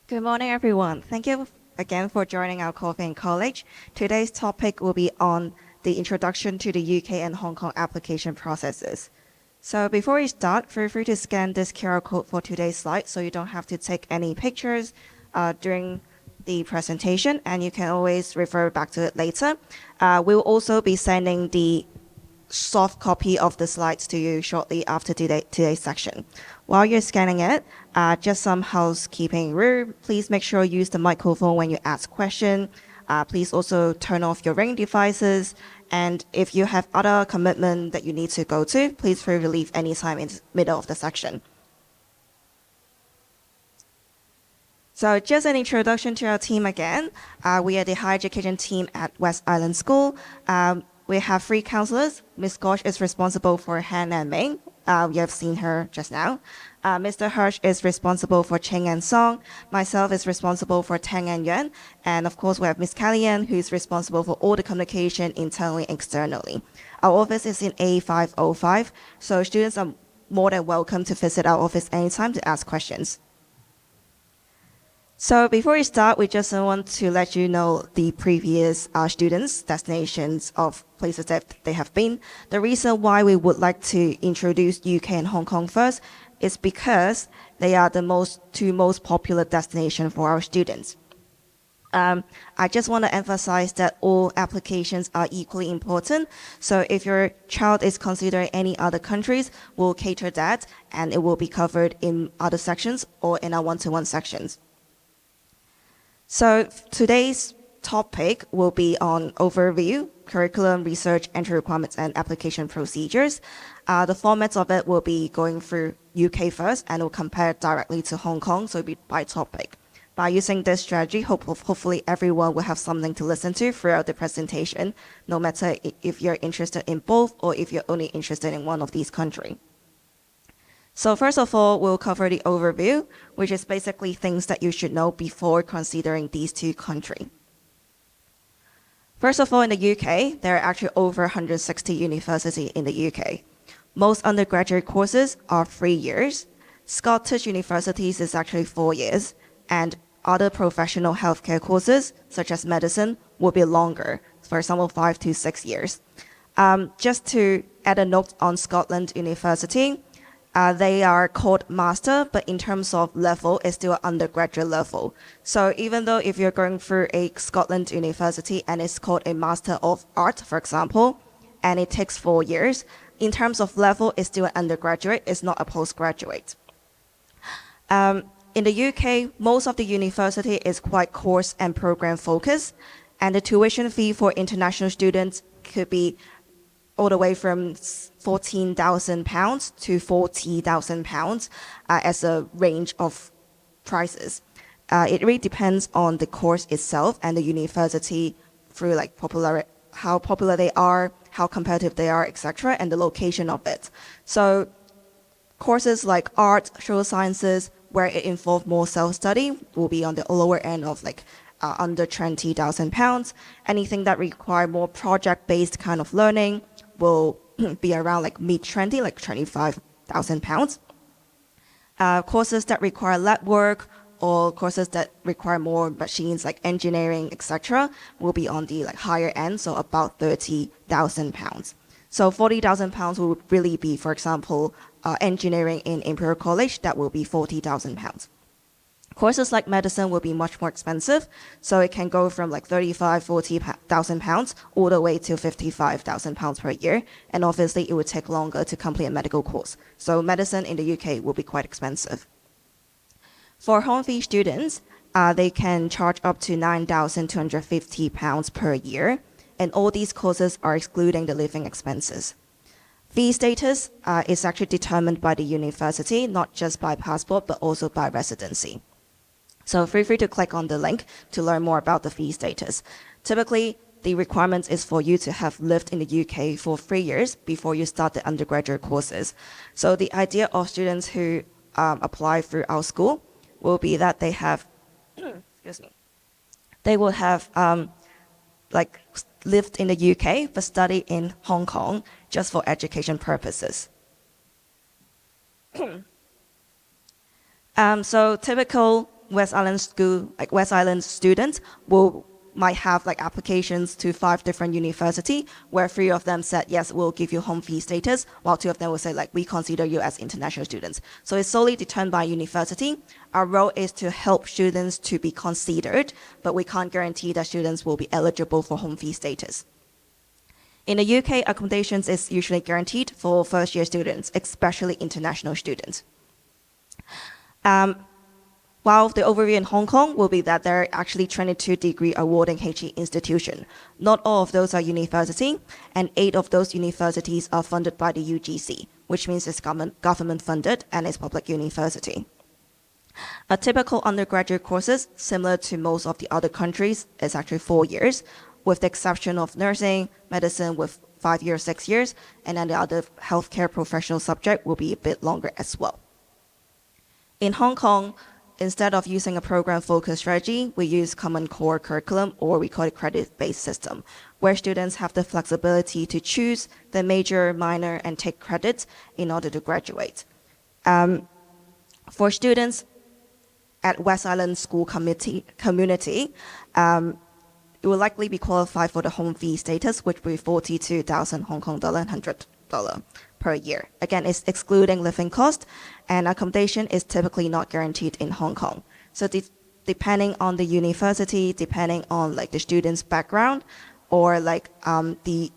Good morning, everyone. Thank you again for joining our coffee in college. Today's topic will be on the introduction to the UK and Hong Kong application processes. So before we start, feel free to scan this QR code for today's slide so you don't have to take any pictures during the presentation, and you can always refer back to it later. We'll also be sending the soft copy of the slides to you shortly after today's section. While you're scanning it, just some housekeeping rule. Please make sure you use the microphone when you ask questions. Please also turn off your ring devices. And if you have other commitment that you need to go to, please feel free to leave anytime in the middle of the section. So just an introduction to our team again. We are the higher education team at West Island School. We have 3 counselors. Ms. Gosh is responsible for Han and Ming. You have seen her just now. Mr. Hirsch is responsible for Ching and Song. Myself is responsible for Tang and Yuan. And of course, we have Ms. Kellyanne, who's responsible for all the communication internally and externally. Our office is in A505, so students are more than welcome to visit our office anytime to ask questions. So before we start, we just want to let you know the previous students' destinations of places that they have been. The reason why we would like to introduce UK and Hong Kong first is because they are the two most popular destinations for our students. I just want to emphasize that all applications are equally important. So if your child is considering any other countries, we'll cater that, and it will be covered in other sections or in our one-to-one sections. So today's topic will be on overview, curriculum, research, entry requirements, and application procedures. The formats of it will be going through UK first, and we'll compare it directly to Hong Kong, so it'll be by topic. By using this strategy, hopefully everyone will have something to listen to throughout the presentation, no matter if you're interested in both or if you're only interested in one of these countries. So first of all, we'll cover the overview, which is basically things that you should know before considering these two countries. First of all, in the UK, there are actually over 160 universities in the UK. Most undergraduate courses are 3 years. Scottish universities is actually 4 years, and other professional healthcare courses, such as medicine, will be longer, for example, 5 to 6 years. Just to add a note on Scotland University, they are called master, but in terms of level, it's still undergraduate level. So even though if you're going through a Scotland university and it's called a Master of Art, for example, and it takes 4 years, in terms of level, it's still an undergraduate, it's not a postgraduate. In the UK, most of the university is quite course and program focused, and the tuition fee for international students could be all the way from £14,000 to £40,000 as a range of prices. It really depends on the course itself and the university through like how popular they are, how competitive they are, etc., and the location of it. So courses like art, social sciences, where it involves more self-study, will be on the lower end of like under £20,000. Anything that require more project-based kind of learning will be around like mid-20, like £25,000. Courses that require lab work or courses that require more machines like engineering, etc., will be on the like higher end, so about £30,000. So £40,000 will really be, for example, engineering in Imperial College, that will be £40,000. Courses like medicine will be much more expensive, so it can go from like £40,000 all the way to £55,000 per year, and obviously it would take longer to complete a medical course. So medicine in the UK will be quite expensive. For home fee students, they can charge up to £9,250 per year, and all these courses are excluding the living expenses. Fee status is actually determined by the university, not just by passport, but also by residency. So feel free to click on the link to learn more about the fee status. Typically, the requirement is for you to have lived in the UK for 3 years before you start the undergraduate courses. So the idea of students who apply through our school will be that they have, they will have like lived in the UK but studied in Hong Kong just for education purposes. So typical West Island school, like West Island students might have like applications to 5 different university, where 3 of them said, yes, we'll give you home fee status, while 2 of them will say, like, we consider you as international students. So it's solely determined by university. Our role is to help students to be considered, but we can't guarantee that students will be eligible for home fee status. In the UK, accommodations is usually guaranteed for first-year students, especially international students. While the overview in Hong Kong will be that there are actually 22 degree awarding HE institutions. Not all of those are university, and 8 of those universities are funded by the UGC, which means it's government funded and it's public university. A typical undergraduate courses, similar to most of the other countries, is actually 4 years, with the exception of nursing, medicine with 5 years, 6 years, and then the other healthcare professional subject will be a bit longer as well. In Hong Kong, instead of using a program-focused strategy, we use common core curriculum, or we call it credit-based system, where students have the flexibility to choose the major, minor, and take credits in order to graduate. For students at West Island School community, it will likely be qualified for the home fee status, which will be 42,000 Hong Kong dollar and $100 per year. Again, it's excluding living cost, and accommodation is typically not guaranteed in Hong Kong. So depending on the university, depending on like the student's background, or like the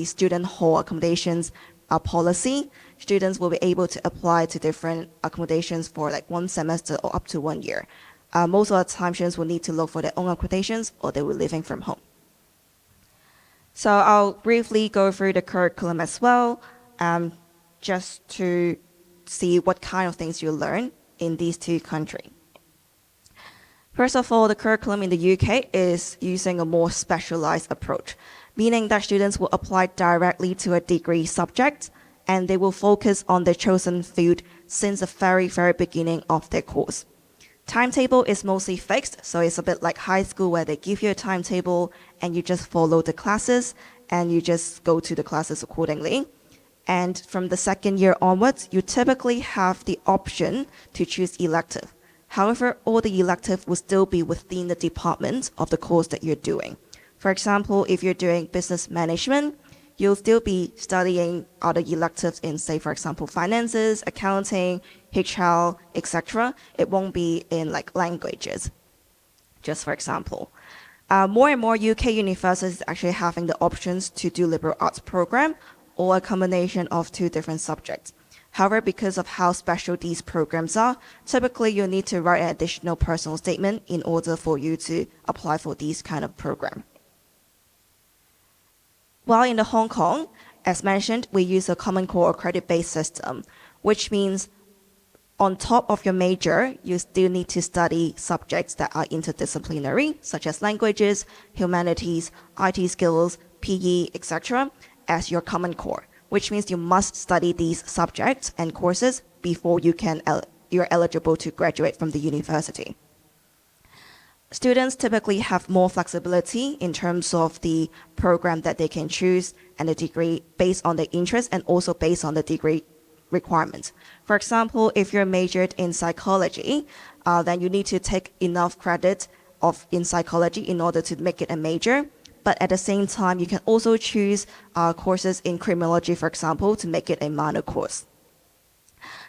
student hall accommodations policy, students will be able to apply to different accommodations for like 1 semester or up to 1 year. Most of the time, students will need to look for their own accommodations, or they will be living from home. So I'll briefly go through the curriculum as well, just to see what kind of things you learn in these 2 countries. First of all, the curriculum in the UK is using a more specialized approach, meaning that students will apply directly to a degree subject, and they will focus on their chosen field since the very, very beginning of their course. Timetable is mostly fixed, so it's a bit like high school where they give you a timetable and you just follow the classes and you just go to the classes accordingly. And from the 2nd year onwards, you typically have the option to choose elective. However, all the elective will still be within the department of the course that you're doing. For example, if you're doing business management, you'll still be studying other electives in, say, for example, finances, accounting, HR, etc. It won't be in like languages, just for example. More and more UK universities actually having the options to do liberal arts program or a combination of 2 different subjects. However, because of how special these programs are, typically you need to write an additional personal statement in order for you to apply for these kind of program. While in the Hong Kong, as mentioned, we use a common core or credit-based system, which means on top of your major, you still need to study subjects that are interdisciplinary, such as languages, humanities, IT skills, PE, etc., as your common core, which means you must study these subjects and courses before you're eligible to graduate from the university. Students typically have more flexibility in terms of the program that they can choose and the degree based on their interest and also based on the degree requirements. For example, if you're majored in psychology, then you need to take enough credit in psychology in order to make it a major. But at the same time, you can also choose courses in criminology, for example, to make it a minor course.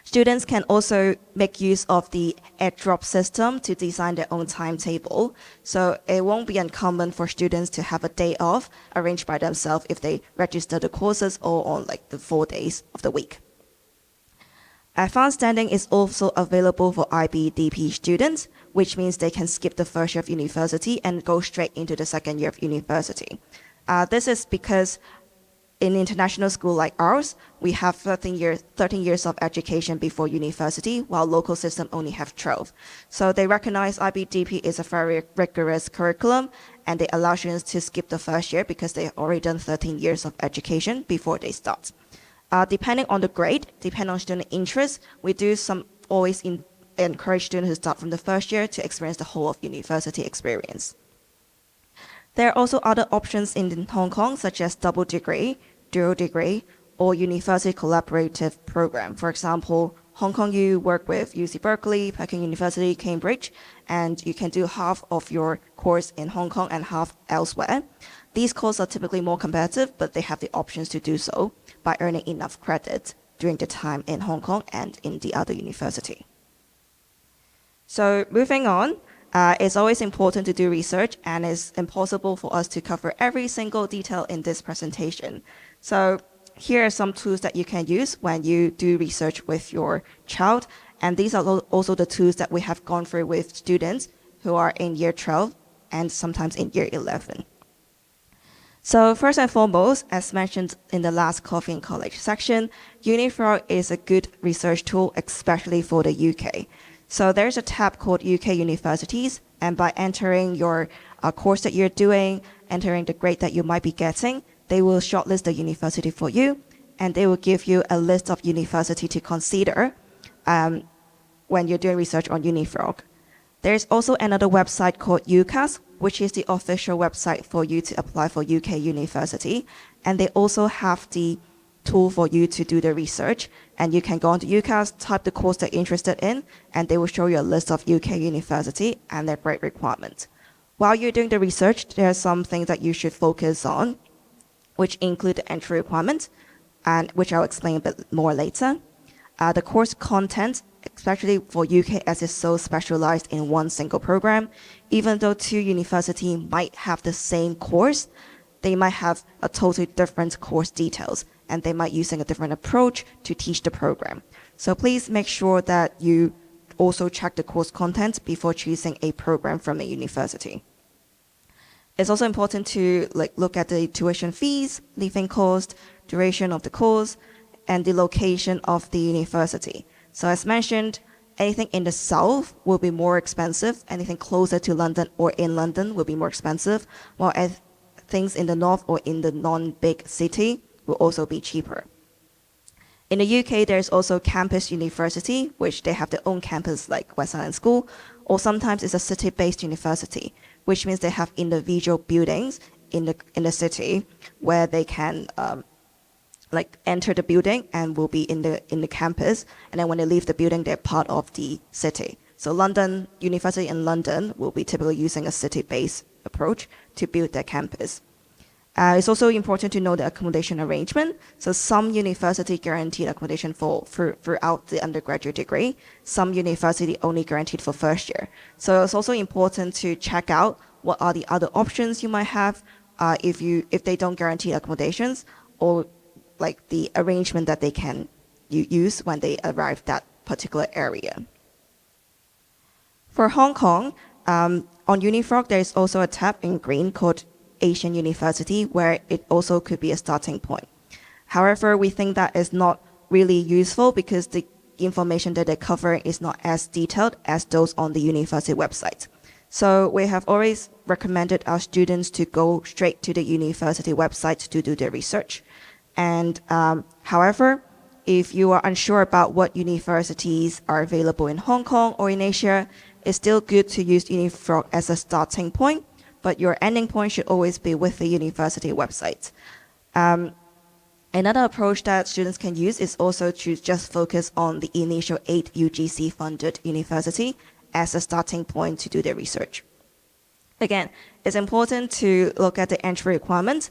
Students can also make use of the airdrop system to design their own timetable. So it won't be uncommon for students to have a day off arranged by themselves if they register the courses or on like the 4 days of the week. Advanced standing is also available for IBDP students, which means they can skip the first year of university and go straight into the 2nd year of university. This is because in international school like ours, we have 13 years of education before university, while local system only have 12. So they recognize IBDP is a very rigorous curriculum, and they allow students to skip the first year because they have already done 13 years of education before they start. Depending on the grade, depending on student interest, we do always encourage students to start from the first year to experience the whole of university experience. There are also other options in Hong Kong, such as double degree, dual degree, or university collaborative program. For example, Hong Kong, you work with UC Berkeley, Peking University, Cambridge, and you can do half of your course in Hong Kong and half elsewhere. These courses are typically more competitive, but they have the options to do so by earning enough credit during the time in Hong Kong and in the other university. So moving on, it's always important to do research, and it's impossible for us to cover every single detail in this presentation. So here are some tools that you can use when you do research with your child, and these are also the tools that we have gone through with students who are in year 12 and sometimes in year 11. So first and foremost, as mentioned in the last Coffee in College section, Unifrog is a good research tool, especially for the UK. So there's a tab called UK Universities, and by entering your course that you're doing, entering the grade that you might be getting, they will shortlist the university for you, and they will give you a list of university to consider when you're doing research on Unifrog. There's also another website called UCAS, which is the official website for you to apply for UK university, and they also have the tool for you to do the research, and you can go onto UCAS, type the course that you're interested in, and they will show you a list of UK university and their grade requirements. While you're doing the research, there are some things that you should focus on, which include the entry requirements, and which I'll explain a bit more later. The course content, especially for UK as it's so specialized in one single program, even though two universities might have the same course, they might have a totally different course details, and they might using a different approach to teach the program. So please make sure that you also check the course content before choosing a program from a university. It's also important to look at the tuition fees, living cost, duration of the course, and the location of the university. So as mentioned, anything in the south will be more expensive, anything closer to London or in London will be more expensive, while things in the north or in the non-big city will also be cheaper. In the UK, there's also campus university, which they have their own campus like West Island School, or sometimes it's a city-based university, which means they have individual buildings in the city where they can enter the building and will be in the campus, and then when they leave the building, they're part of the city. So London University in London will be typically using a city-based approach to build their campus. It's also important to know the accommodation arrangement. So some university guaranteed accommodation throughout the undergraduate degree. Some university only guaranteed for first year. So it's also important to check out what are the other options you might have if they don't guarantee accommodations, or like the arrangement that they can use when they arrive that particular area. For Hong Kong, on Unifrog, there is also a tab in green called Asian University, where it also could be a starting point. However, we think that is not really useful because the information that they cover is not as detailed as those on the university website. So we have always recommended our students to go straight to the university website to do their research. And however, if you are unsure about what universities are available in Hong Kong or in Asia, it's still good to use Unifrog as a starting point, but your ending point should always be with the university website. Another approach that students can use is also to just focus on the initial 8 UGC-funded university as a starting point to do their research. Again, it's important to look at the entry requirements,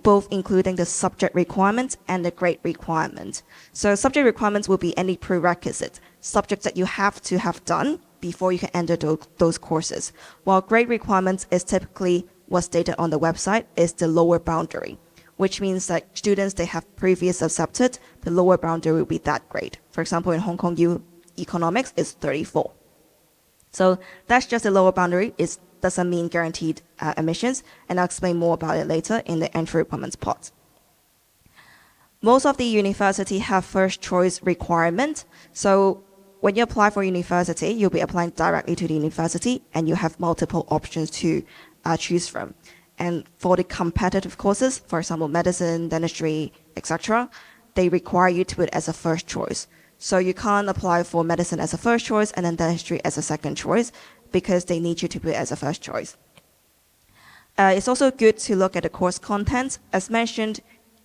both including the subject requirements and the grade requirements. So subject requirements will be any prerequisite, subjects that you have to have done before you can enter those courses, while grade requirements is typically what's stated on the website is the lower boundary, which means that students they have previously accepted, the lower boundary will be that grade. For example, in Hong Kong U, economics is 34. So that's just the lower boundary. It doesn't mean guaranteed admissions, and I'll explain more about it later in the entry requirements part. Most of the university have first choice requirement. So when you apply for university, you'll be applying directly to the university, and you have multiple options to choose from. And for the competitive courses, for example, medicine, dentistry, etc., they require you to put it as a first choice. So you can't apply for medicine as a first choice and then dentistry as a second choice, because they need you to put it as a first choice. It's also good to look at the course content. As mentioned,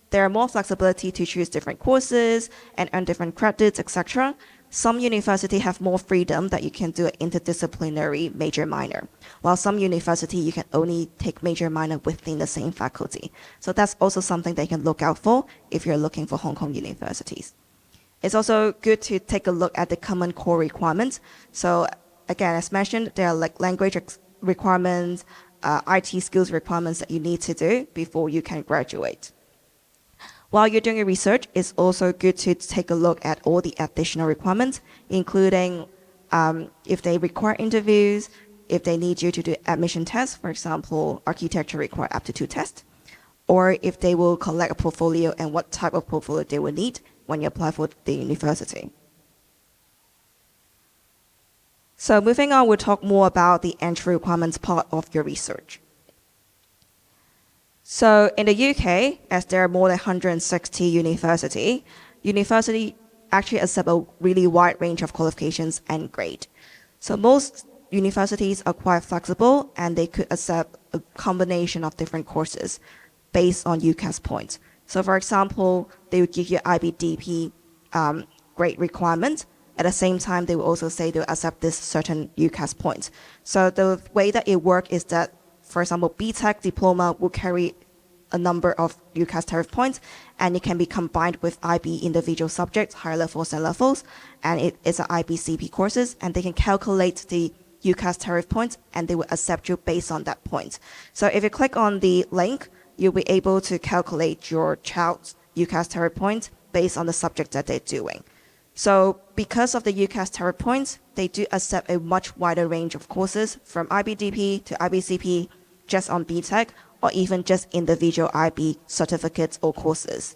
there are more flexibility to choose different courses and earn different credits, etc. some universities have more freedom that you can do an interdisciplinary major-minor, while some university you can only take major-minor within the same faculty. So that's also something that you can look out for if you're looking for Hong Kong universities. It's also good to take a look at the common core requirements. So again, as mentioned, there are like language requirements, IT skills requirements that you need to do before you can graduate. While you're doing your research, it's also good to take a look at all the additional requirements, including if they require interviews, if they need you to do admission tests, for example, architecture require aptitude test, or if they will collect a portfolio and what type of portfolio they will need when you apply for the university. So moving on, we'll talk more about the entry requirements part of your research. So in the UK, as there are more than 160 universities actually accept a really wide range of qualifications and grade. So most universities are quite flexible and they could accept a combination of different courses based on UCAS points. So for example, they would give you IBDP grade requirements. At the same time, they will also say they'll accept this certain UCAS points. So the way that it works is that, for example, BTEC diploma will carry a number of UCAS tariff points, and it can be combined with IB individual subjects, higher levels and levels, and it's an IBCP courses, and they can calculate the UCAS tariff points, and they will accept you based on that point. So if you click on the link, you'll be able to calculate your child's UCAS tariff points based on the subject that they're doing. So because of the UCAS tariff points, they do accept a much wider range of courses from IBDP to IBCP just on BTEC, or even just individual IB certificates or courses.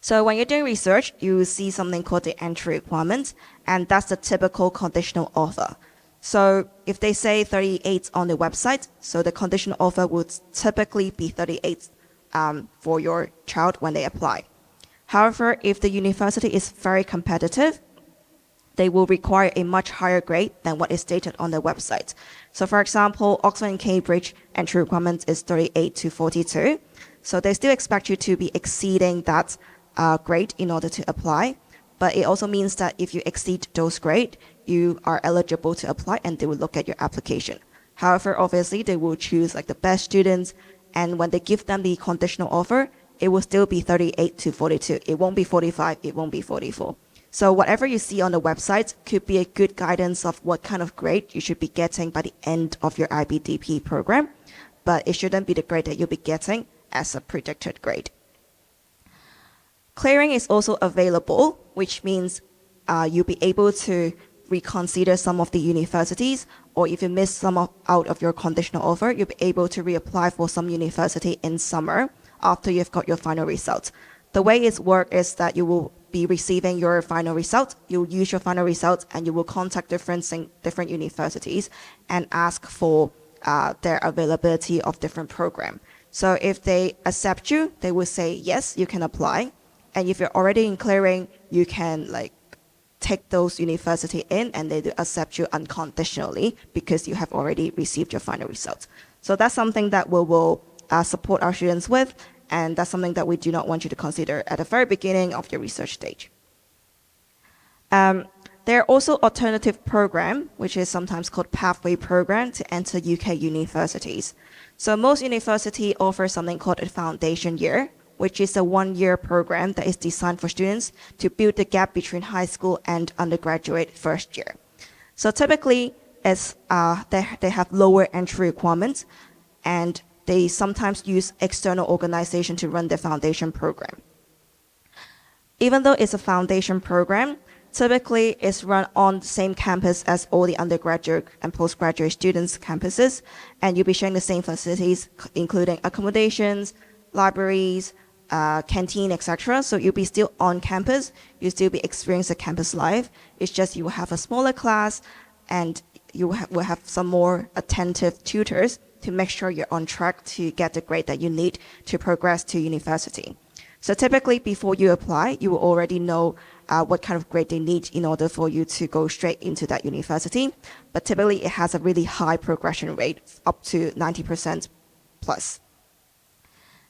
So when you're doing research, you will see something called the entry requirements, and that's the typical conditional offer. So if they say 38 on the website, so the conditional offer would typically be 38 for your child when they apply. However, if the university is very competitive, they will require a much higher grade than what is stated on the website. So for example, Oxford and Cambridge entry requirement is 38 to 42. So they still expect you to be exceeding that grade in order to apply. But it also means that if you exceed those grades, you are eligible to apply and they will look at your application. However, obviously, they will choose like the best students. And when they give them the conditional offer, it will still be 38 to 42. It won't be 45, it won't be 44. So whatever you see on the website could be a good guidance of what kind of grade you should be getting by the end of your IBDP program, but it shouldn't be the grade that you'll be getting as a predicted grade. Clearing is also available, which means you'll be able to reconsider some of the universities, or if you miss some out of your conditional offer, you'll be able to reapply for some university in summer after you've got your final results. The way it works is that you will be receiving your final results, you'll use your final results, and you will contact different universities and ask for their availability of different program. So if they accept you, they will say, yes, you can apply. And if you're already in clearing, you can like take those university in and they do accept you unconditionally because you have already received your final results. So that's something that we will support our students with, and that's something that we do not want you to consider at the very beginning of your research stage. There are also alternative program, which is sometimes called pathway program to enter UK universities. So most universities offer something called a foundation year, which is a one-year program that is designed for students to build the gap between high school and undergraduate first year. So typically, they have lower entry requirements, and they sometimes use external organization to run their foundation program. Even though it's a foundation program, typically it's run on the same campus as all the undergraduate and postgraduate students' campuses, and you'll be sharing the same facilities, including accommodations, libraries, canteen, etc. So you'll be still on campus, you'll still be experiencing campus life. It's just you will have a smaller class, and you will have some more attentive tutors to make sure you're on track to get the grade that you need to progress to university. So typically, before you apply, you will already know what kind of grade they need in order for you to go straight into that university. But typically, it has a really high progression rate, up to 90% plus.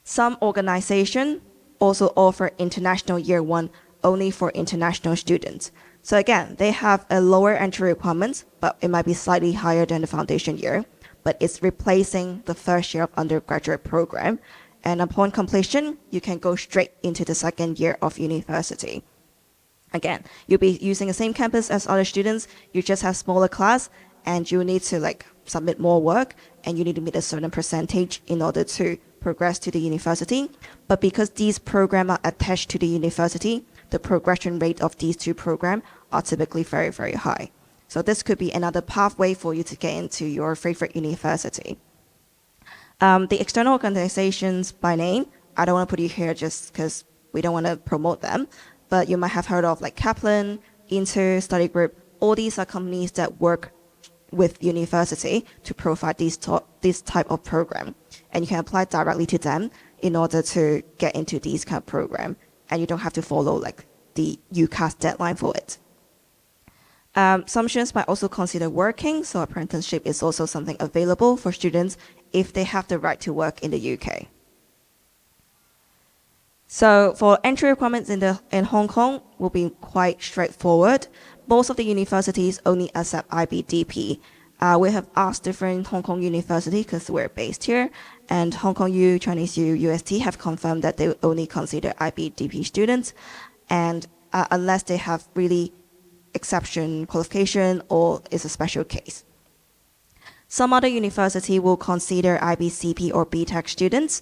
Some organizations also offer international year one only for international students. So again, they have a lower entry requirement, but it might be slightly higher than the foundation year, but it's replacing the first year of undergraduate program. And upon completion, you can go straight into the second year of university. Again, you'll be using the same campus as other students, you just have smaller class, and you need to like submit more work, and you need to meet a certain percentage in order to progress to the university. But because these programs are attached to the university, the progression rate of these two programs are typically very, very high. So this could be another pathway for you to get into your favorite university. The external organizations by name, I don't want to put you here just because we don't want to promote them, but you might have heard of like Kaplan, Inter, Study Group. All these are companies that work with university to provide this type of program. And you can apply directly to them in order to get into these kind of program. And you don't have to follow like the UCAS deadline for it. Some students might also consider working, so apprenticeship is also something available for students if they have the right to work in the UK. So for entry requirements in Hong Kong will be quite straightforward. Most of the universities only accept IBDP. We have asked different Hong Kong universities because we're based here, and Hong Kong U, Chinese U, UST have confirmed that they only consider IBDP students, and unless they have really exception qualification or is a special case. Some other university will consider IBCP or BTEC students,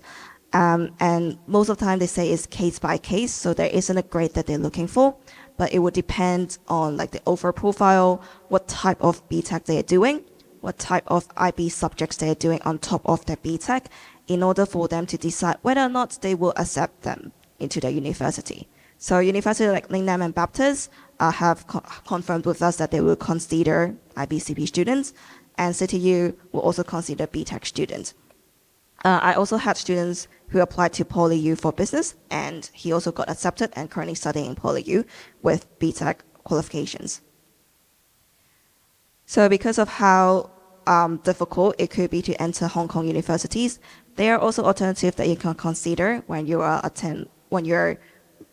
and most of the time they say it's case by case, so there isn't a grade that they're looking for, but it would depend on like the overall profile, what type of BTEC they are doing, what type of IB subjects they are doing on top of their BTEC, in order for them to decide whether or not they will accept them into their university. So universities like Lingnan and Baptist have confirmed with us that they will consider IBCP students, and CityU will also consider BTEC students. I also had students who applied to PolyU for business, and he also got accepted and currently studying in PolyU with BTEC qualifications. So because of how difficult it could be to enter Hong Kong universities, there are also alternatives that you can consider when you're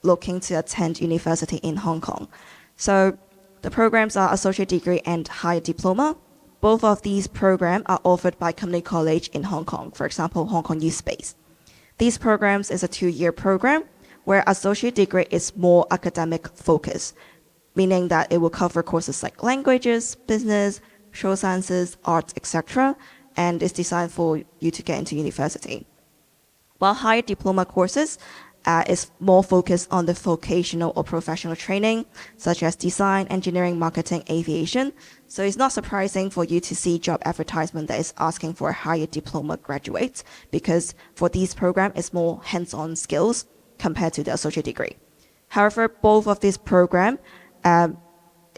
looking to attend university in Hong Kong. So the programs are associate degree and higher diploma. Both of these programs are offered by community college in Hong Kong, for example, Hong Kong U Space. These programs is a 2-year program where associate degree is more academic focused, meaning that it will cover courses like languages, business, social sciences, arts, etc., and is designed for you to get into university. While higher diploma courses is more focused on the vocational or professional training, such as design, engineering, marketing, aviation. So it's not surprising for you to see job advertisement that is asking for higher diploma graduates, because for these programs, it's more hands-on skills compared to the associate degree. However, both of these programs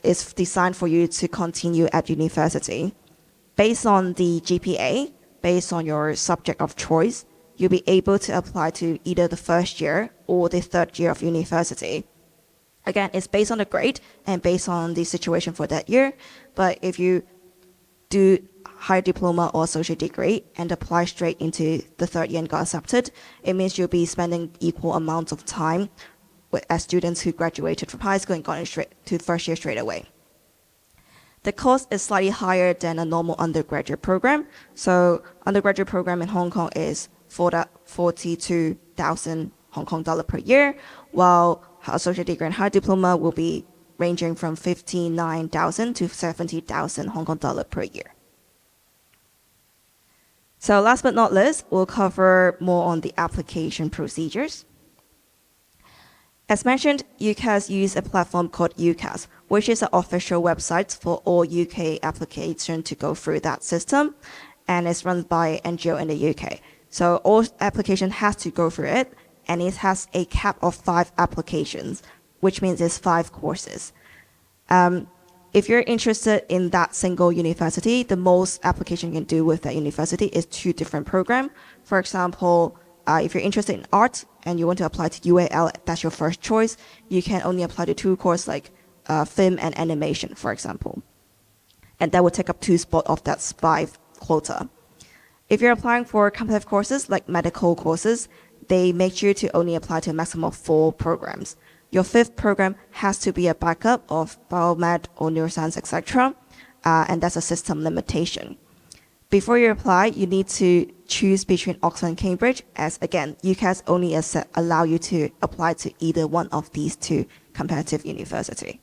is designed for you to continue at university. Based on the GPA, based on your subject of choice, you'll be able to apply to either the first year or the third year of university. Again, it's based on the grade and based on the situation for that year. But if you do higher diploma or associate degree and apply straight into the third year and got accepted, it means you'll be spending equal amounts of time as students who graduated from high school and got straight to the first year straight away. The cost is slightly higher than a normal undergraduate program. So undergraduate program in Hong Kong is 42,000 Hong Kong dollar per year, while associate degree and high diploma will be ranging from 59,000 to 70,000 Hong Kong dollar per year. So last but not least, we'll cover more on the application procedures. As mentioned, UCAS use a platform called UCAS, which is an official website for all UK applications to go through that system, and it's run by NGO in the UK. So all application has to go through it, and it has a cap of 5 applications, which means it's 5 courses. If you're interested in that single university, the most application you can do with that university is 2 different programs. For example, if you're interested in art and you want to apply to UAL, that's your first choice, you can only apply to 2 courses like film and animation, for example. And that will take up 2 spots of that 5 quota. If you're applying for competitive courses like medical courses, they make sure to only apply to a maximum of 4 programs. Your fifth program has to be a backup of biomed or neuroscience, etc. And that's a system limitation. Before you apply, you need to choose between Oxford and Cambridge, as again, UCAS only allow you to apply to either one of these two competitive universities.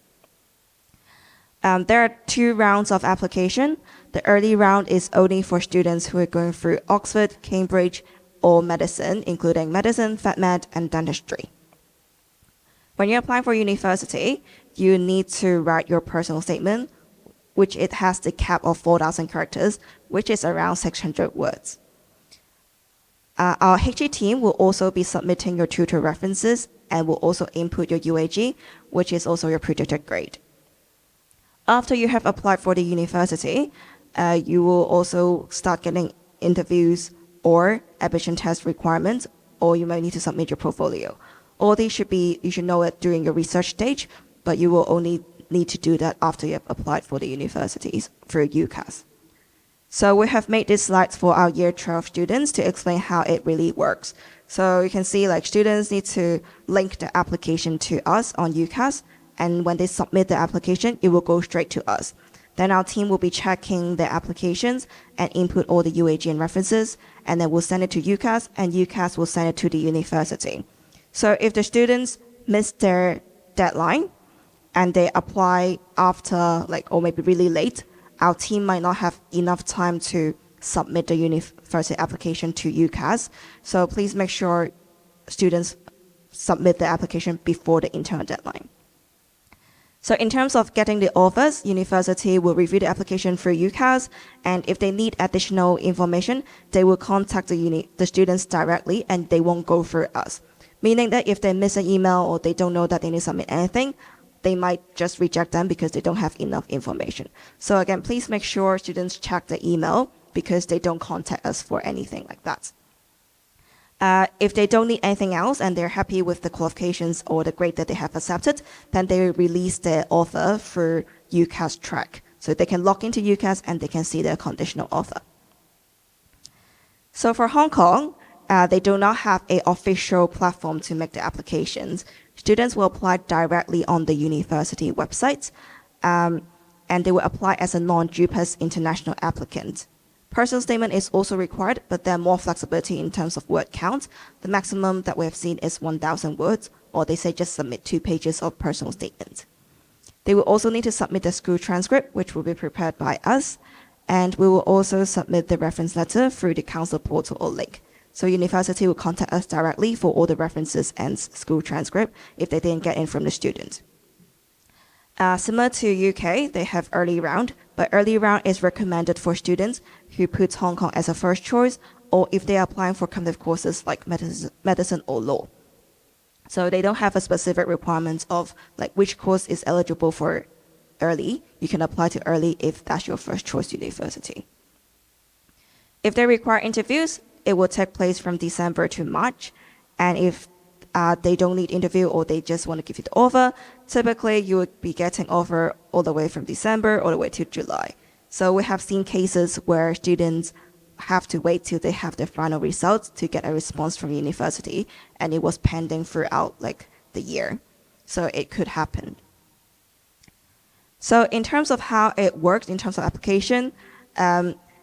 There are 2 rounds of application. The early round is only for students who are going through Oxford, Cambridge, or medicine, including medicine, vet med, and dentistry. When you're applying for university, you need to write your personal statement, which it has the cap of 4,000 characters, which is around 600 words. Our HE team will also be submitting your tutor references and will also input your UAG, which is also your predicted grade. After you have applied for the university, you will also start getting interviews or admission test requirements, or you might need to submit your portfolio. All these you should know it during your research stage, but you will only need to do that after you have applied for the universities through UCAS. So we have made these slides for our year 12 students to explain how it really works. So you can see like students need to link the application to us on UCAS, and when they submit the application, it will go straight to us. Then our team will be checking the applications and input all the UAG and references, and then we'll send it to UCAS, and UCAS will send it to the university. So if the students miss their deadline and they apply after or maybe really late, our team might not have enough time to submit the university application to UCAS. So please make sure students submit the application before the internal deadline. So in terms of getting the offers, university will review the application through UCAS, and if they need additional information, they will contact the students directly, and they won't go through us. Meaning that if they miss an email or they don't know that they need to submit anything, they might just reject them because they don't have enough information. So again, please make sure students check the email because they don't contact us for anything like that. If they don't need anything else and they're happy with the qualifications or the grade that they have accepted, then they will release their offer through UCAS track. So they can log into UCAS and they can see their conditional offer. So for Hong Kong, they do not have an official platform to make the applications. Students will apply directly on the university website, and they will apply as a non-JUPAS international applicant. Personal statement is also required, but there are more flexibility in terms of word count. The maximum that we have seen is 1,000 words, or they say just submit 2 pages of personal statement. They will also need to submit the school transcript, which will be prepared by us, and we will also submit the reference letter through the council portal or link. So university will contact us directly for all the references and school transcript if they didn't get in from the student. Similar to UK, they have early round, but early round is recommended for students who put Hong Kong as a first choice, or if they are applying for competitive courses like medicine or law. So they don't have a specific requirement of which course is eligible for early. You can apply to early if that's your first choice university. If they require interviews, it will take place from December to March, and if they don't need interview or they just want to give you the offer, typically you would be getting offer all the way from December all the way to July. So we have seen cases where students have to wait till they have their final results to get a response from university, and it was pending throughout the year. So it could happen. So in terms of how it works, in terms of application,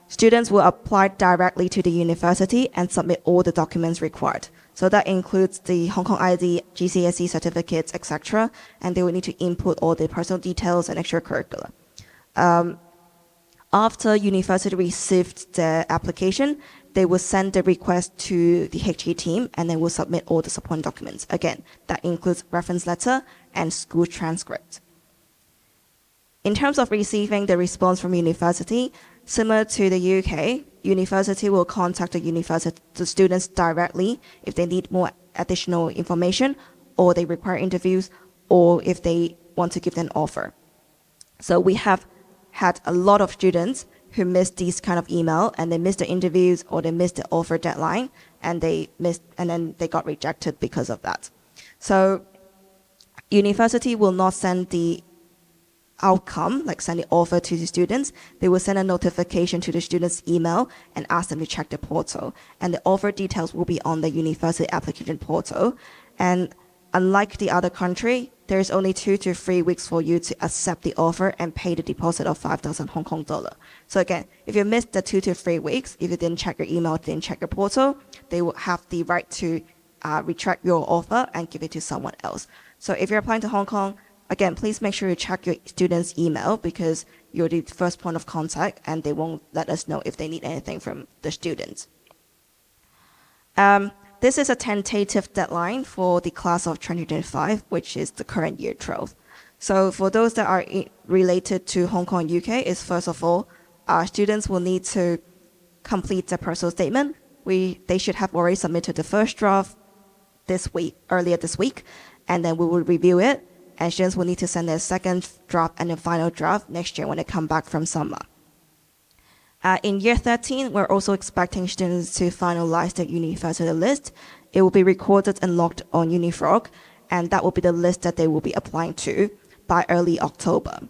students will apply directly to the university and submit all the documents required. So that includes the Hong Kong ID, GCSE certificates, etc. And they will need to input all the personal details and extracurricular. After university received the application, they will send the request to the HE team and they will submit all the supporting documents. Again, that includes reference letter and school transcript. In terms of receiving the response from university, similar to the UK, university will contact the students directly if they need more additional information, or they require interviews, or if they want to give them an offer. So we have had a lot of students who missed these kind of email, and they missed the interviews or they missed the offer deadline, and then they got rejected because of that. So university will not send the outcome, send the offer to the students. They will send a notification to the students' email and ask them to check the portal. And the offer details will be on the university application portal. And unlike the other country, there's only 2 to 3 weeks for you to accept the offer and pay the deposit of 5,000 Hong Kong dollar. So again, if you missed the 2 to 3 weeks, if you didn't check your email, didn't check your portal, they will have the right to retract your offer and give it to someone else. So if you're applying to Hong Kong, again, please make sure you check your student's email because you're the first point of contact and they won't let us know if they need anything from the students. This is a tentative deadline for the class of 2025, which is the current year 12. So for those that are related to Hong Kong and UK, is first of all, our students will need to complete the personal statement. They should have already submitted the first draft earlier this week, and then we will review it. And students will need to send their second draft and the final draft next year when they come back from summer. In year 13, we're also expecting students to finalize the university list. It will be recorded and logged on Unifrog, and that will be the list that they will be applying to by early October.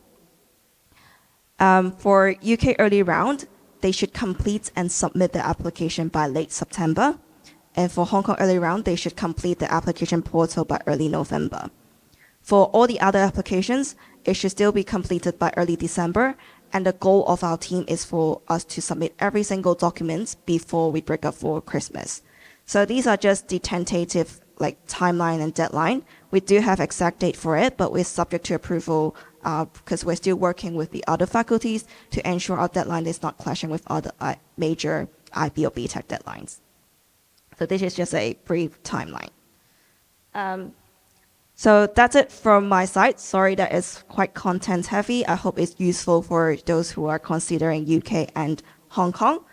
For UK early round, they should complete and submit the application by late September. And for Hong Kong early round, they should complete the application portal by early November. For all the other applications, it should still be completed by early December, and the goal of our team is for us to submit every single document before we break up for Christmas. So these are just the tentative timeline and deadline. We do have exact date for it, but we're subject to approval because we're still working with the other faculties to ensure our deadline is not clashing with other major IB or BTEC deadlines. So this is just a brief timeline. So that's it from my side. Sorry that it's quite content heavy. I hope it's useful for those who are considering UK and Hong Kong.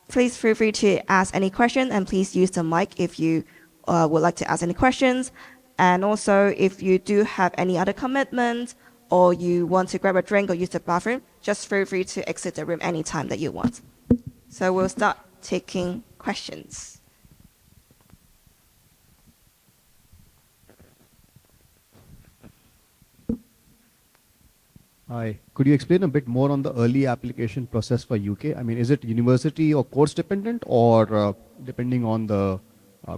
Please feel free to ask any question and please use the mic if you would like to ask any questions. And also if you do have any other commitment or you want to grab a drink or use the bathroom, just feel free to exit the room anytime that you want. So we'll start taking questions. Hi. Could you explain a bit more on the early application process for UK? I mean, is it university or course dependent or depending on the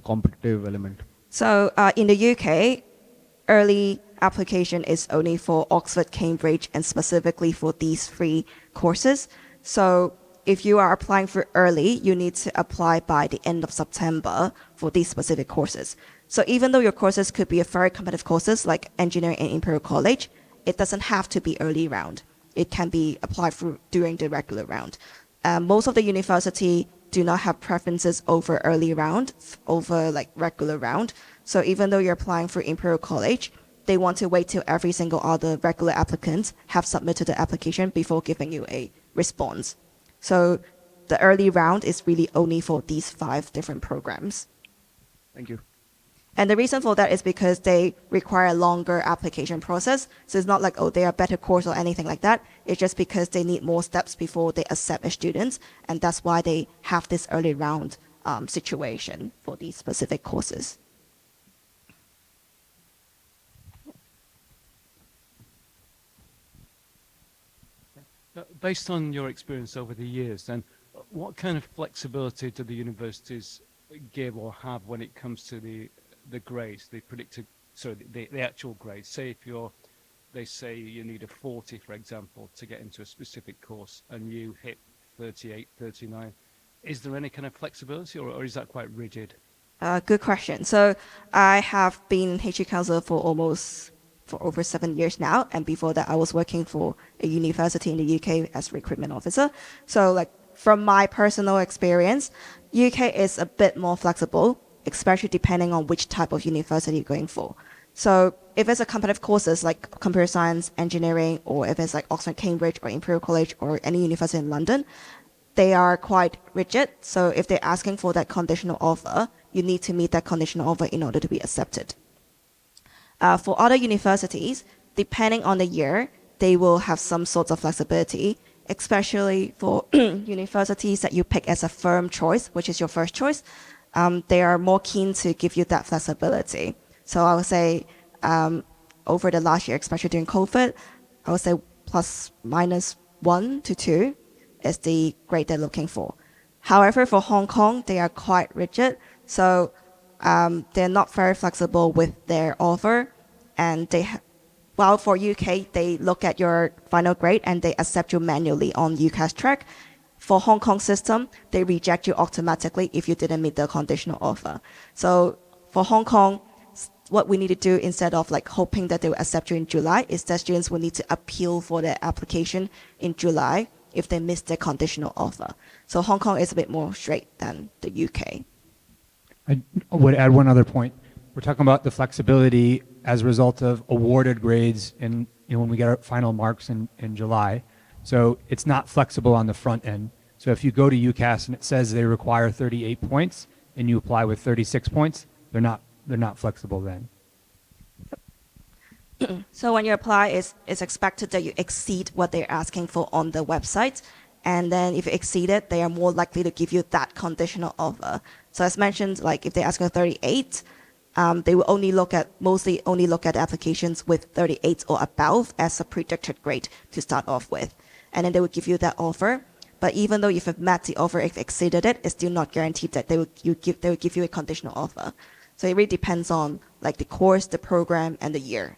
competitive element? So in the UK, early application is only for Oxford, Cambridge, and specifically for these 3 courses. So if you are applying for early, you need to apply by the end of September for these specific courses. So even though your courses could be a very competitive courses like engineering and Imperial College, it doesn't have to be early round. It can be applied for during the regular round. Most of the university do not have preferences over early round, over regular round. So even though you're applying for Imperial College, they want to wait till every single other regular applicant have submitted the application before giving you a response. So the early round is really only for these 5 different programs. Thank you. And the reason for that is because they require a longer application process. So it's not like, oh, they are better course or anything like that. It's just because they need more steps before they accept a student. And that's why they have this early round situation for these specific courses. Based on your experience over the years, then, what kind of flexibility do the universities give or have when it comes to the grades, the predicted, the actual grades? Say if they say you need a 40, for example, to get into a specific course, and you hit 38, 39. Is there any kind of flexibility, or is that quite rigid? Good question. So I have been HE counselor for over 7 years now, and before that I was working for a university in the UK as recruitment officer. So from my personal experience, UK is a bit more flexible, especially depending on which type of university you're going for. So if it's a competitive courses like computer science, engineering, or if it's like Oxford, Cambridge, or Imperial College, or any university in London, they are quite rigid. So if they're asking for that conditional offer, you need to meet that conditional offer in order to be accepted. For other universities, depending on the year, they will have some sorts of flexibility, especially for universities that you pick as a firm choice, which is your first choice. They are more keen to give you that flexibility. So I would say over the last year, especially during COVID, I would say plus minus 1 to 2 is the grade they're looking for. However, for Hong Kong, they are quite rigid. So they're not very flexible with their offer, and while for UK, they look at your final grade and they accept you manually on UCAS track. For Hong Kong system, they reject you automatically if you didn't meet the conditional offer. So for Hong Kong, what we need to do instead of like hoping that they will accept you in July is that students will need to appeal for their application in July if they miss their conditional offer. So Hong Kong is a bit more straight than the UK. I would add one other point. We're talking about the flexibility as a result of awarded grades in, when we get our final marks in July. So it's not flexible on the front end. So if you go to UCAS and it says they require 38 points and you apply with 36 points, they're not flexible then. So when you apply, it's expected that you exceed what they're asking for on the website. And then if you exceed it, they are more likely to give you that conditional offer. So as mentioned, like if they're asking 38, they will mostly only look at applications with 38 or above as a predicted grade to start off with. And then they will give you that offer. But even though if you've met the offer, if exceeded it, it's still not guaranteed that they will give you a conditional offer. So it really depends on like the course, the program, and the year.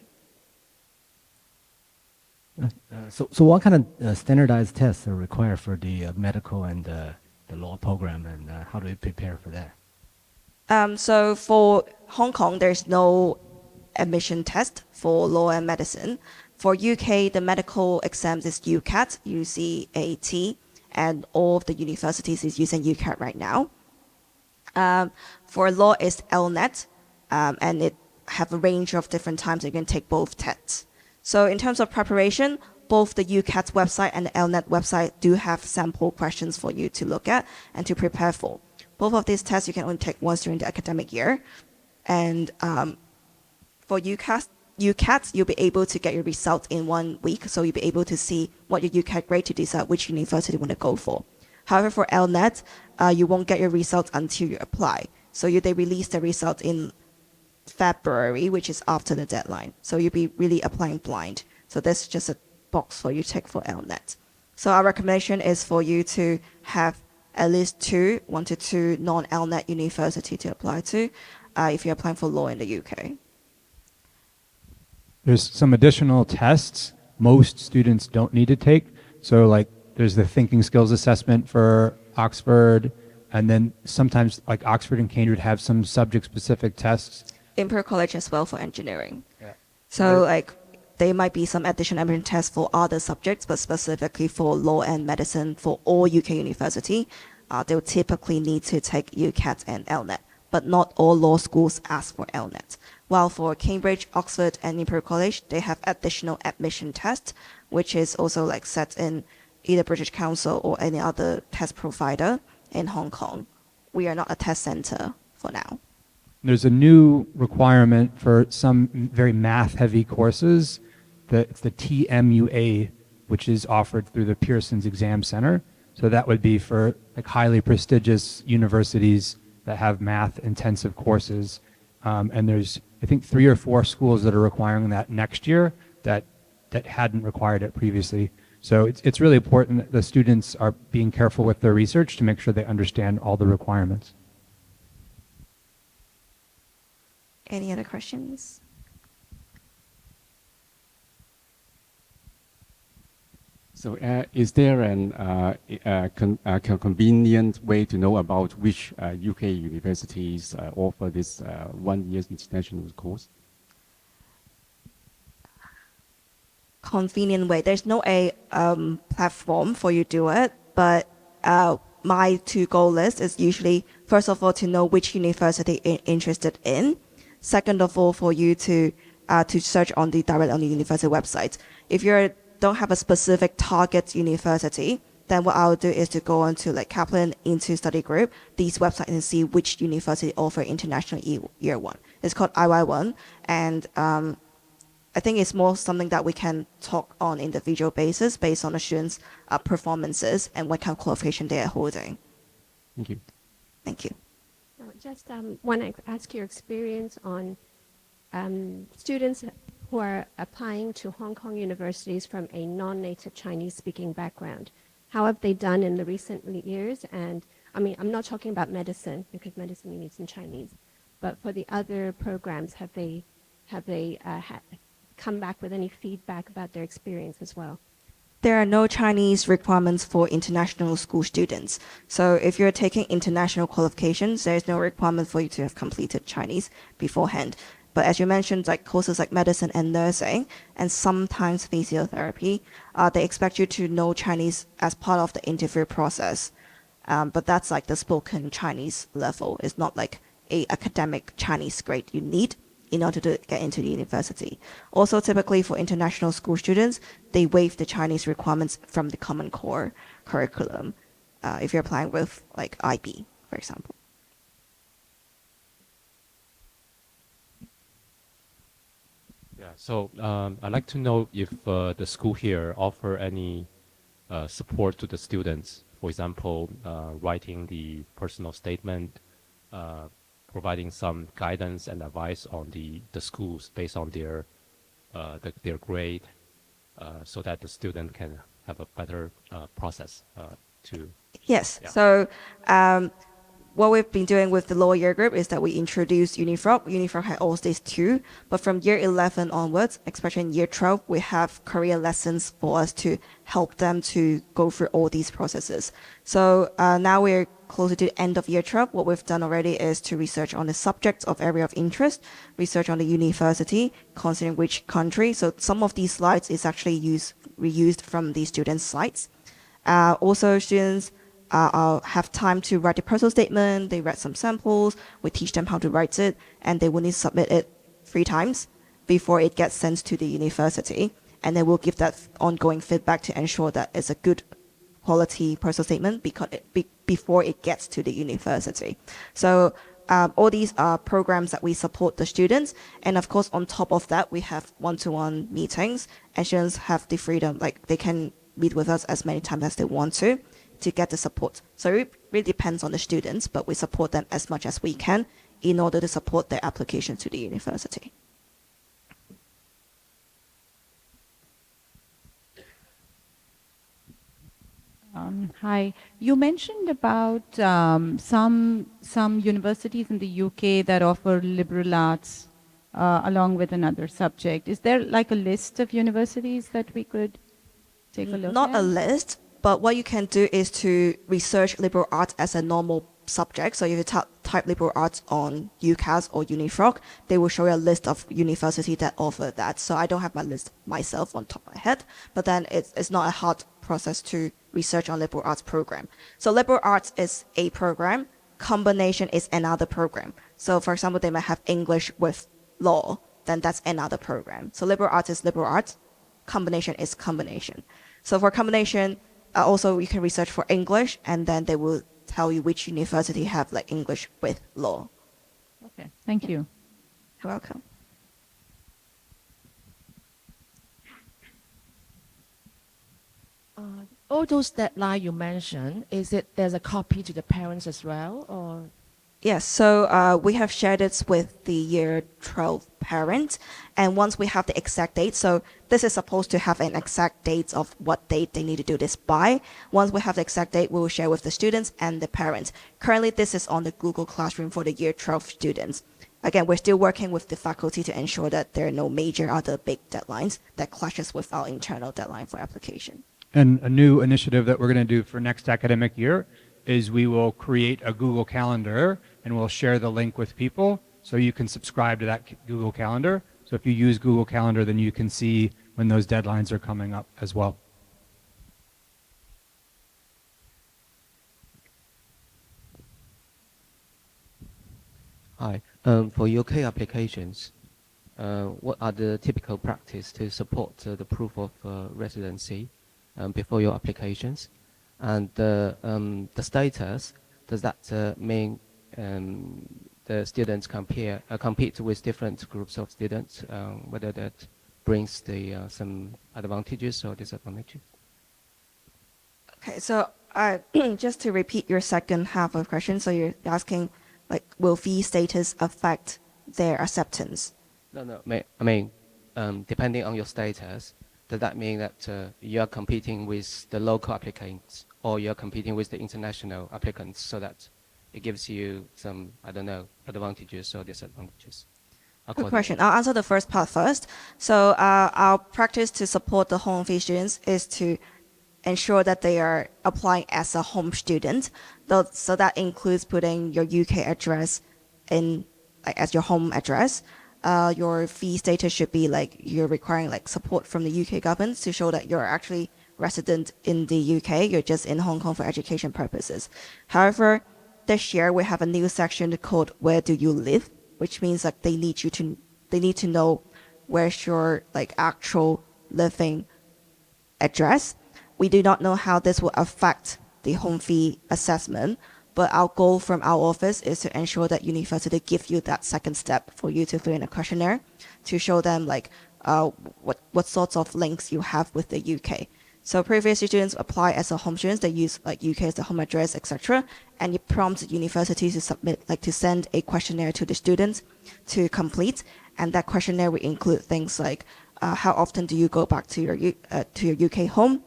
So what kind of standardized tests are required for the medical and the law program, and how do you prepare for that? So for Hong Kong, there's no admission test for law and medicine. For UK, the medical exams is UCAT, UCAT, and all of the universities is using UCAT right now. For law, it's LNET, and it have a range of different times you can take both tests. So in terms of preparation, both the UCAT website and the LNET website do have sample questions for you to look at and to prepare for. Both of these tests you can only take once during the academic year. And for UCAT, you'll be able to get your results in 1 week. So you'll be able to see what your UCAT grade to decide which university you want to go for. However, for LNET, you won't get your results until you apply. So they release the results in February, which is after the deadline. So you'll be really applying blind. So that's just a box for you to tick for LNET. So our recommendation is for you to have at least 1 to 2 non-LNET university to apply to if you're applying for law in the UK. There's some additional tests most students don't need to take. So like there's the thinking skills assessment for Oxford, and then sometimes like Oxford and Cambridge have some subject-specific tests. Imperial College as well for engineering. Yeah. So like there might be some additional admission tests for other subjects, but specifically for law and medicine for all UK university, they'll typically need to take UCAT and LNET, but not all law schools ask for LNET. While for Cambridge, Oxford, and Imperial College, they have additional admission tests, which is also like set in either British Council or any other test provider in Hong Kong. We are not a test center for now. There's a new requirement for some very math-heavy courses. It's the TMUA, which is offered through the Pearson's Exam Center. So that would be for like highly prestigious universities that have math-intensive courses. And there's, I think, 3 or 4 schools that are requiring that next year that hadn't required it previously. So it's really important that the students are being careful with their research to make sure they understand all the requirements. Any other questions? So is there a convenient way to know about which UK universities offer this 1 year international course? Convenient way. There's no platform for you to do it, but my to-go list is usually, first of all, to know which university you're interested in. Second of all, for you to search on the directly on the university website. If you don't have a specific target university, then what I'll do is to go on to like Kaplan into study group, these websites, and see which university offer international year 1. It's called IY1, and I think it's more something that we can talk on individual basis based on the students' performances and what kind of qualification they are holding. Thank you. Thank you. Just want to ask your experience on students who are applying to Hong Kong universities from a non-native Chinese-speaking background. How have they done in the recent years? And I mean, I'm not talking about medicine because medicine you need some Chinese, But for the other programs, have they come back with any feedback about their experience as well? There are no Chinese requirements for international school students. So if you're taking international qualifications, there is no requirement for you to have completed Chinese beforehand. But as you mentioned, like courses like medicine and nursing, and sometimes physiotherapy, they expect you to know Chinese as part of the interview process. But that's like the spoken Chinese level. It's not like a academic Chinese grade you need in order to get into the university. Also, typically for international school students, they waive the Chinese requirements from the Common Core curriculum if you're applying with like IB, for example. Yeah, so I'd like to know if the school here offer any support to the students, for example, writing the personal statement, providing some guidance and advice on the schools based on their grade, so that the student can have a better process to. Yes. Yeah. So what we've been doing with the lower year group is that we introduced Unifrog. Unifrog had all stage 2, but from year 11 onwards, especially in year 12, we have career lessons for us to help them to go through all these processes. So now we're closer to the end of year 12. What we've done already is to research on the subjects of area of interest, research on the university, considering which country. So some of these slides is actually reused from the students' slides. Also, students have time to write a personal statement. They read some samples. We teach them how to write it, and they will need to submit it 3 times before it gets sent to the university. And then we'll give that ongoing feedback to ensure that it's a good quality personal statement before it gets to the university. So all these are programs that we support the students. And of course, on top of that, we have one-to-one meetings, and students have the freedom, like they can meet with us as many times as they want to get the support. So it really depends on the students, but we support them as much as we can in order to support their application to the university. Hi. You mentioned about some universities in the UK that offer liberal arts along with another subject. Is there like a list of universities that we could take a look at? Not a list, but what you can do is to research liberal arts as a normal subject. So if you type liberal arts on UCAS or Unifrog, they will show you a list of universities that offer that. So I don't have my list myself on top of my head, but then it's not a hard process to research on liberal arts program. So liberal arts is a program, combination is another program. So for example, they might have English with law, then that's another program. So liberal arts is liberal arts, combination is combination. So for combination, also you can research for English, and then they will tell you which university have like English with law. Okay, thank you. You're welcome. All those deadlines you mentioned, is it there's a copy to the parents as well, or? Yes, so we have shared it with the year 12 parents, and once we have the exact date, so this is supposed to have an exact date of what date they need to do this by. Once we have the exact date, we will share with the students and the parents. Currently, this is on the Google Classroom for the year 12 students. Again, we're still working with the faculty to ensure that there are no major other big deadlines that clashes with our internal deadline for application. And a new initiative that we're going to do for next academic year is we will create a Google Calendar, and we'll share the link with people so you can subscribe to that Google Calendar. So if you use Google Calendar, then you can see when those deadlines are coming up as well. Hi. For UK applications, what are the typical practice to support the proof of residency before your applications? And the status, does that mean the students compete with different groups of students, whether that brings some advantages or disadvantages? Okay, so just to repeat your second half of the question, so you're asking, like, will fee status affect their acceptance? No. I mean, depending on your status, does that mean that you are competing with the local applicants, or you're competing with the international applicants, so that it gives you some, I don't know, advantages or disadvantages. Good question. I'll answer the first part first. So our practice to support the home fee students is to ensure that they are applying as a home student. So that includes putting your UK address in like as your home address. Your fee status should be like you're requiring like support from the UK government to show that you're actually resident in the UK. You're just in Hong Kong for education purposes. However, this year we have a new section called "Where Do You Live?", which means like they need to know where's your like actual living address. We do not know how this will affect the home fee assessment, but our goal from our office is to ensure that university give you that second step for you to fill in a questionnaire to show them like what sorts of links you have with the UK. So previous students apply as a home students, they use like UK as the home address, etc. And you prompt universities to submit, like to send a questionnaire to the students to complete. And that questionnaire will include things like how often do you go back to your UK home?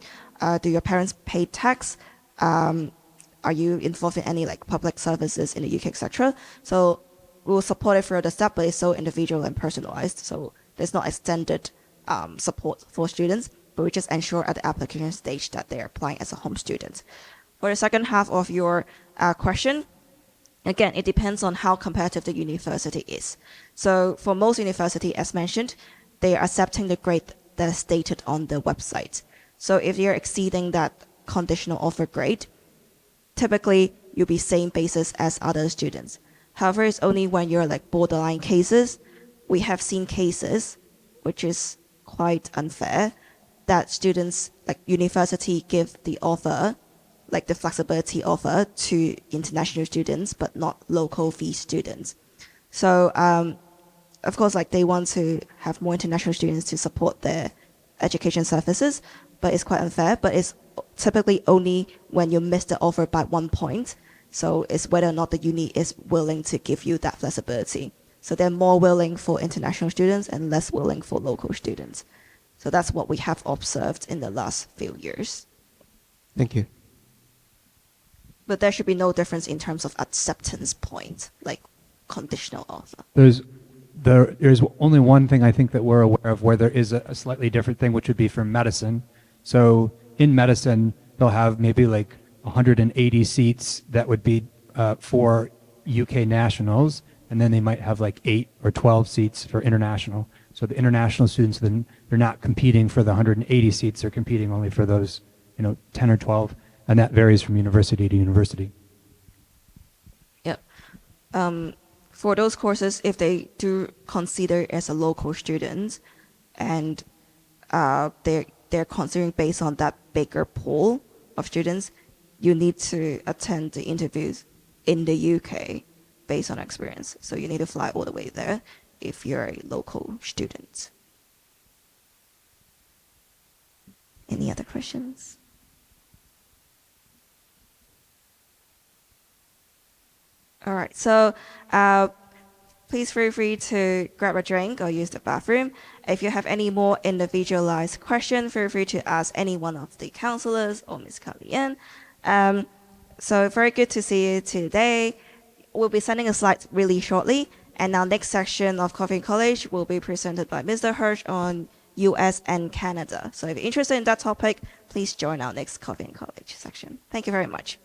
Do your parents pay tax? Are you involved in any like public services in the UK, etc.? So we'll support it through the step, but it's so individual and personalized. So there's not extended support for students, but we just ensure at the application stage that they're applying as a home student. For the second half of your question, again, it depends on how competitive the university is. So for most university, as mentioned, they are accepting the grade that is stated on the website. So if you're exceeding that conditional offer grade, typically you'll be same basis as other students. However, it's only when you're like borderline cases, we have seen cases, which is quite unfair, that students, like university give the offer, like the flexibility offer to international students, but not local fee students. So, of course, like they want to have more international students to support their education services, but it's quite unfair, but it's typically only when you miss the offer by 1 point. So it's whether or not the uni is willing to give you that flexibility. So they're more willing for international students and less willing for local students. So that's what we have observed in the last few years. Thank you. But there should be no difference in terms of acceptance point, like conditional offer. There's only one thing I think that we're aware of where there is a slightly different thing, which would be for medicine. So in medicine, they'll have maybe like 180 seats that would be for UK nationals, and then they might have like 8 or 12 seats for international. So the international students, then they're not competing for the 180 seats, they're competing only for those, 10 or 12, and that varies from university to university. Yep. For those courses, if they do consider as a local student, and they're considering based on that bigger pool of students, you need to attend the interviews in the UK based on experience. So you need to fly all the way there if you're a local student. Any other questions? All right, so please feel free to grab a drink or use the bathroom. If you have any more individualized questions, feel free to ask any one of the counselors or Ms. Kalian. So very good to see you today. We'll be sending a slide really shortly, and our next section of Coffee in College will be presented by Mr. Hirsch on US and Canada. So if you're interested in that topic, please join our next Coffee in College section. Thank you very much.